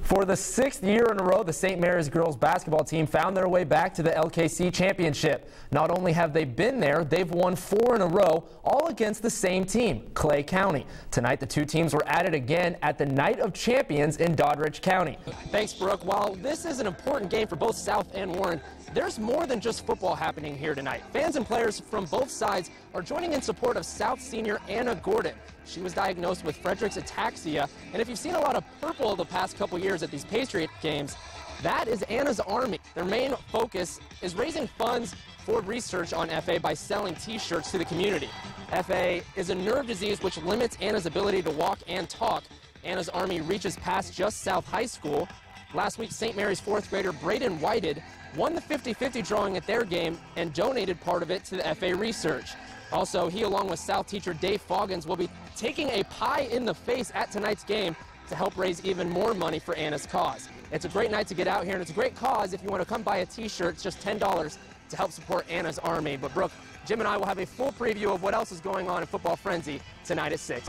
For the 6th year in a row, the St. Mary's girls basketball team found their way back to the LKC championship. Not only have they been there, they've won 4 in a row, all against the same team, Clay County. Tonight, the two teams were at it again at the Night of Champions in Doddridge County. Thanks, Brooke. While this is an important game for both South and Warren, there's more than just football happening here tonight. Fans and players from both sides are joining in support of South senior Anna Gordon. She was diagnosed with Friedreich's ataxia, and if you've seen a lot of purple the past couple years at these Patriot games, that is Anna's Army. Their main focus is raising funds for research on FA by selling T-shirts to the community. FA is a nerve disease which limits Anna's ability to walk and talk. Anna's Army reaches past just South High School. Last week, St. Mary's 4th grader Braden Whited won the 50-50 drawing at their game and donated part of it to the FA research. Also, he, along with South teacher Dave Foggins, will be taking a pie in the face at tonight's game to help raise even more money for Anna's cause. It's a great night to get out here, and it's a great cause. If you want to come buy a T-shirt, it's just $10 to help support Anna's Army. But Brooke, Jim and I will have a full preview of what else is going on in Football Frenzy tonight at 6.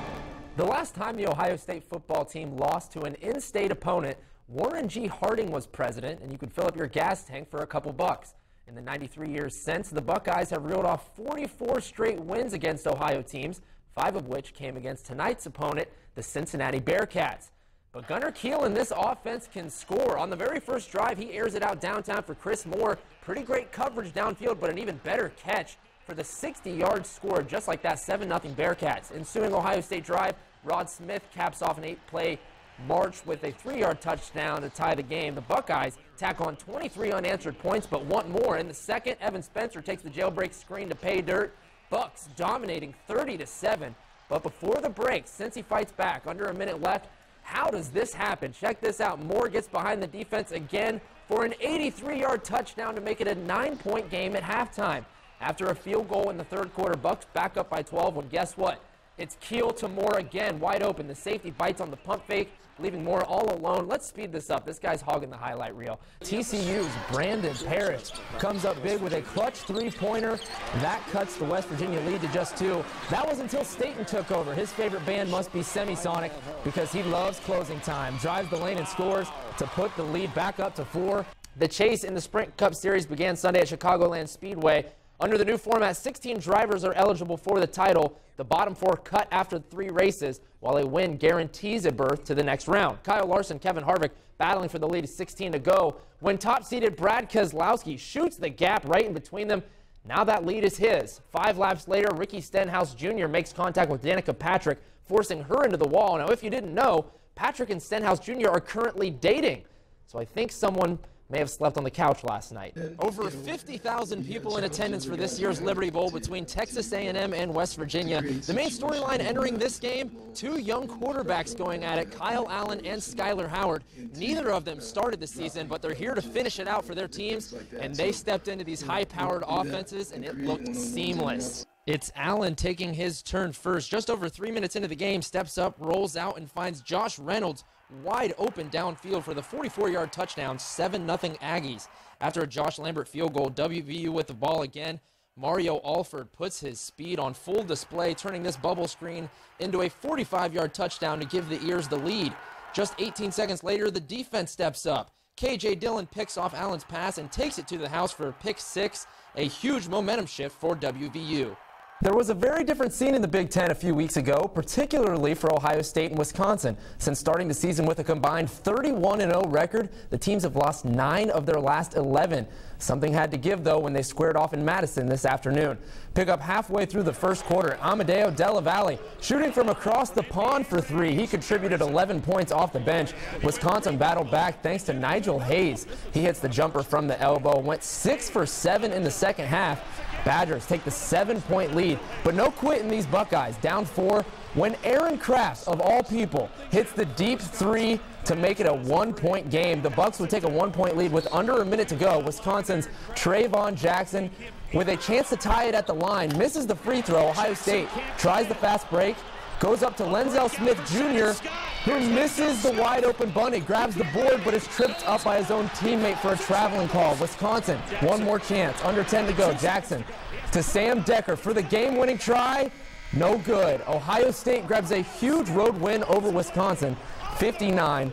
The last time the Ohio State football team lost to an in-state opponent, Warren G. Harding was president, and you could fill up your gas tank for a couple bucks. In the 93 years since, the Buckeyes have reeled off 44 straight wins against Ohio teams, 5 of which came against tonight's opponent, the Cincinnati Bearcats. But Gunnar Kiel in this offense can score. On the very first drive, he airs it out downtown for Chris Moore. Pretty great coverage downfield, but an even better catch for the 60-yard score, just like that 7-0 Bearcats. Ensuing Ohio State drive, Rod Smith caps off an 8-play march with a 3-yard touchdown to tie the game. The Buckeyes tack on 23 unanswered points, but want more. In the second, Evan Spencer takes the jailbreak screen to pay dirt. Bucks dominating 30-7. But before the break, Cincy fights back. Under a minute left. How does this happen? Check this out. Moore gets behind the defense again for an 83-yard touchdown to make it a 9-point game at halftime. After a field goal in the third quarter, Bucks back up by 12 when guess what? It's Kiel to Moore again, wide open. The safety bites on the pump fake, leaving Moore all alone. Let's speed this up. This guy's hogging the highlight reel. TCU's Brandon Parrish comes up big with a clutch 3-pointer. That cuts the West Virginia lead to just 2. That was until Staten took over. His favorite band must be Semisonic because he loves closing time. Drives the lane and scores to put the lead back up to 4. The chase in the Sprint Cup Series began Sunday at Chicagoland Speedway. Under the new format, 16 drivers are eligible for the title. The bottom 4 cut after 3 races, while a win guarantees a berth to the next round. Kyle Larson, Kevin Harvick battling for the lead, 16 to go, when top-seeded Brad Keselowski shoots the gap right in between them. Now that lead is his. 5 laps later, Ricky Stenhouse Jr. makes contact with Danica Patrick, forcing her into the wall. Now, if you didn't know, Patrick and Stenhouse Jr. are currently dating. So I think someone may have slept on the couch last night. Over 50,000 people in attendance for this year's Liberty Bowl between Texas A&M and West Virginia. The main storyline entering this game, 2 young quarterbacks going at it, Kyle Allen and Skyler Howard. Neither of them started the season, but they're here to finish it out for their teams, and they stepped into these high-powered offenses, and it looked seamless. It's Allen taking his turn first. Just over 3 minutes into the game, steps up, rolls out, and finds Josh Reynolds wide open downfield for the 44-yard touchdown, 7-0 Aggies. After a Josh Lambert field goal, WVU with the ball again. Mario Alford puts his speed on full display, turning this bubble screen into a 45-yard touchdown to give the Ears the lead. Just 18 seconds later, the defense steps up. KJ Dillon picks off Allen's pass and takes it to the house for a pick 6, a huge momentum shift for WVU. There was a very different scene in the Big Ten a few weeks ago, particularly for Ohio State and Wisconsin. Since starting the season with a combined 31-0 record, the teams have lost 9 of their last 11. Something had to give, though, when they squared off in Madison this afternoon. Pick up halfway through the first quarter, Amadeo Della Valle shooting from across the pond for 3. He contributed 11 points off the bench. Wisconsin battled back thanks to Nigel Hayes. He hits the jumper from the elbow, went 6 for 7 in the second half. Badgers take the 7-point lead, but no quit in these Buckeyes. Down 4 when Aaron Crafts, of all people, hits the deep 3 to make it a 1-point game. The Bucks would take a 1-point lead with under a minute to go. Wisconsin's Trayvon Jackson, with a chance to tie it at the line, misses the free throw. Ohio State tries the fast break, goes up to Lenzel Smith Jr., who misses the wide-open bunny, grabs the board, but is tripped up by his own teammate for a traveling call. Wisconsin, one more chance, under 10 to go. Jackson to Sam Decker for the game-winning try. No good. Ohio State grabs a huge road win over Wisconsin, 59-58.